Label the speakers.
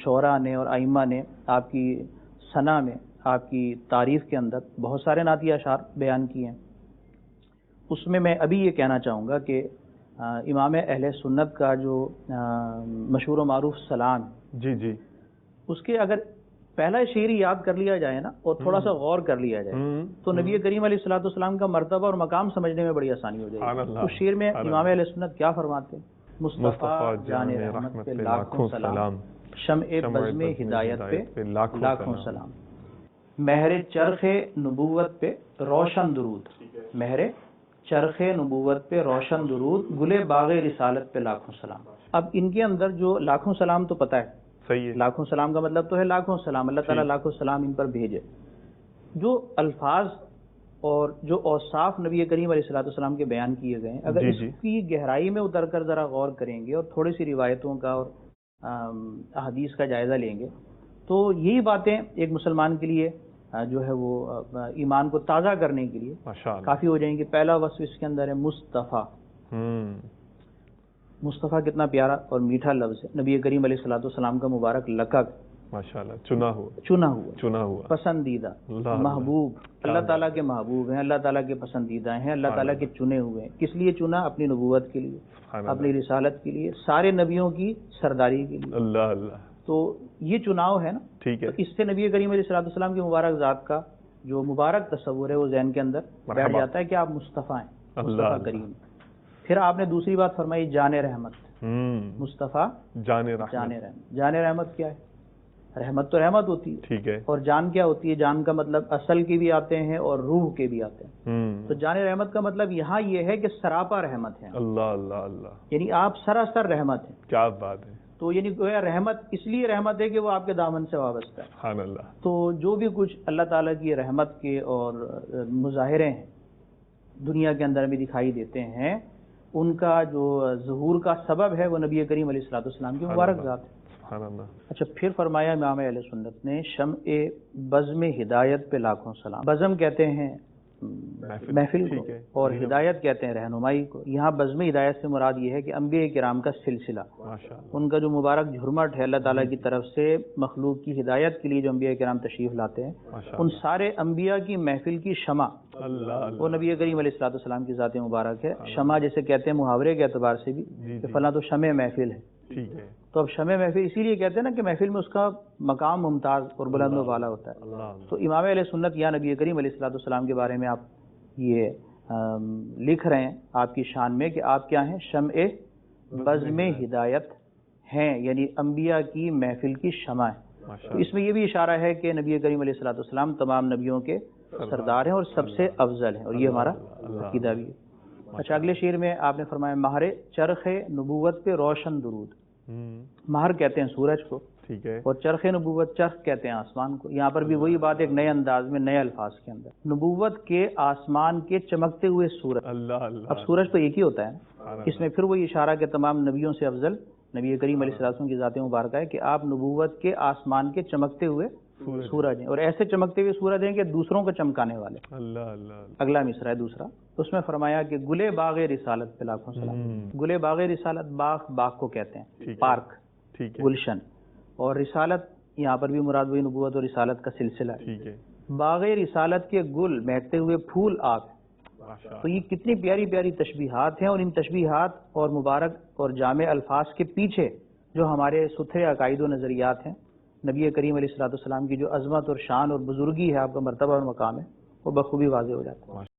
Speaker 1: شعراء نے اور ائمہ نے آپ کی ثنا میں، آپ کی تعریف کے اندر بہت سارے نعتیہ اشعار بیان کیے ہیں۔ اس میں میں ابھی یہ کہنا چاہوں گا کہ امام اہل سنت کا جو مشہور و معروف سلام،
Speaker 2: جی
Speaker 1: اس کے اگر پہلا شعر یاد کر لیا جائے نا اور تھوڑا سا غور کر لیا جائے تو نبی کریم علیہ الصلوۃ والسلام کا مرتبہ اور مقام سمجھنے میں بڑی آسانی ہو جائے گی۔ اس شعر میں امام اہل سنت کیا فرماتے ہیں؟ مصطفیٰ جان رحمت پہ لاکھوں سلام، شمع بزم ہدایت پہ لاکھوں سلام، مہر چرخ نبوت پہ روشن درود، مہر چرخ نبوت پہ روشن درود، گلے باغ رسالت پہ لاکھوں سلام۔ اب ان کے اندر جو لاکھوں سلام تو پتہ ہے،
Speaker 2: صحیح ہے،
Speaker 1: لاکھوں سلام کا مطلب تو ہے لاکھوں سلام، اللہ تعالیٰ لاکھوں سلام ان پر بھیجے۔ جو الفاظ اور جو اوصاف نبی کریم علیہ الصلوۃ والسلام کے بیان کیے گئے ہیں، اگر اس کی گہرائی میں اتر کر ذرا غور کریں گے اور تھوڑی سی روایتوں کا اور احادیث کا جائزہ لیں گے تو یہی باتیں ایک مسلمان کے لیے جو ہے وہ ایمان کو تازہ کرنے کے لیے کافی ہو جائیں گی۔ پہلا وصف اس کے اندر ہے مصطفیٰ۔ مصطفیٰ کتنا پیارا اور میٹھا لفظ ہے، نبی کریم علیہ الصلوۃ والسلام کا مبارک لقب،
Speaker 2: ماشاءاللہ، چنا ہوا، پسندیدہ،
Speaker 1: محبوب، اللہ تعالیٰ کے محبوب ہیں، اللہ تعالیٰ کے پسندیدہ ہیں، اللہ تعالیٰ کے چنے ہوئے ہیں۔ کس لیے چنا؟ اپنی نبوت کے لیے، اپنی رسالت کے لیے، سارے نبیوں کی سرداری کے لیے۔ اللہ تو یہ چناؤ ہے نا، ٹھیک ہے، اس سے نبی کریم علیہ الصلوۃ والسلام کی مبارک ذات کا جو مبارک تصور ہے وہ ذہن کے اندر بیٹھ جاتا ہے کہ آپ مصطفیٰ ہیں، مصطفیٰ کریم۔ پھر آپ نے دوسری بات فرمائی جان رحمت، مصطفیٰ جان رحمت۔ جان رحمت کیا ہے؟ رحمت تو رحمت ہوتی ہے، ٹھیک ہے، اور جان کیا ہوتی ہے؟ جان کا مطلب اصل کے بھی آتے ہیں اور روح کے بھی آتے ہیں۔ تو جان رحمت کا مطلب یہاں یہ ہے کہ سراپا رحمت ہے، اللہ، یعنی آپ سراسر رحمت ہیں۔ کیا بات ہے! تو یعنی گویا رحمت اس لیے رحمت ہے کہ وہ آپ کے دامن سے وابستہ ہے۔ سبحان اللہ۔ تو جو بھی کچھ اللہ تعالیٰ کی رحمت کے اور مظاہرے ہیں دنیا کے اندر بھی دکھائی دیتے ہیں، ان کا جو ظہور کا سبب ہے وہ نبی کریم علیہ الصلوۃ والسلام کی مبارک ذات ہے۔ سبحان اللہ۔ اچھا، پھر فرمایا امام اہل سنت نے شمع بزم ہدایت پہ لاکھوں سلام۔ بزم کہتے ہیں محفل کو اور ہدایت کہتے ہیں رہنمائی کو۔ یہاں بزم ہدایت سے مراد یہ ہے کہ انبیاء کرام کا سلسلہ، ان کا جو مبارک جھرمٹ ہے اللہ تعالیٰ کی طرف سے مخلوق کی ہدایت کے لیے جو انبیاء کرام تشریف لاتے ہیں، ان سارے انبیاء کی محفل کی شمع وہ نبی کریم علیہ الصلوۃ والسلام کی ذات مبارک ہے۔ شمع جیسے کہتے ہیں محاورے کے اعتبار سے بھی کہ فلاں تو شمع محفل ہے، ٹھیک ہے، تو اب شمع محفل اسی لیے کہتے ہیں نا کہ محفل میں اس کا مقام ممتاز اور بلند و بالا ہوتا ہے۔ تو امام علیہ سنت یا نبی کریم علیہ الصلوۃ والسلام کے بارے میں آپ یہ لکھ رہے ہیں آپ کی شان میں کہ آپ کیا ہیں؟ شمع بزم ہدایت ہیں، یعنی انبیاء کی محفل کی شمع ہے۔ تو اس میں یہ بھی اشارہ ہے کہ نبی کریم علیہ الصلوۃ والسلام تمام نبیوں کے سردار ہیں اور سب سے افضل ہیں، اور یہ ہمارا عقیدہ بھی ہے۔ اچھا، اگلے شعر میں آپ نے فرمایا مہر چرخ نبوت پہ روشن درود۔ مہر کہتے ہیں سورج کو، ٹھیک ہے، اور چرخ نبوت، چرخ کہتے ہیں آسمان کو۔ یہاں پر بھی وہی بات ایک نئے انداز میں نئے الفاظ کے اندر، نبوت کے آسمان کے چمکتے ہوئے سورج۔ اب سورج تو ایک ہی ہوتا ہے، اس میں پھر وہی اشارہ کہ تمام نبیوں سے افضل نبی کریم علیہ السلام کی ذات مبارکہ ہے کہ آپ نبوت کے آسمان کے چمکتے ہوئے سورج ہیں، اور ایسے چمکتے ہوئے سورج ہیں کہ دوسروں کو چمکانے والے۔ اگلا مصرع ہے دوسرا، اس میں فرمایا کہ گلے باغ رسالت پہ لاکھوں سلام۔ گلے باغ رسالت، باغ کو کہتے ہیں، پارک، گلشن، اور رسالت یہاں پر بھی مراد وہی نبوت اور رسالت کا سلسلہ ہے۔ باغ رسالت کے گل، مہکتے ہوئے پھول آپ۔ تو یہ کتنی پیاری پیاری تشبیہات ہیں، اور ان تشبیہات اور مبارک اور جامع الفاظ کے پیچھے جو ہمارے ستھرے عقائد و نظریات ہیں، نبی کریم علیہ الصلوۃ والسلام کی جو عظمت اور شان اور بزرگی ہے، آپ کا مرتبہ اور مقام ہے، وہ بخوبی واضح ہو جاتا ہے۔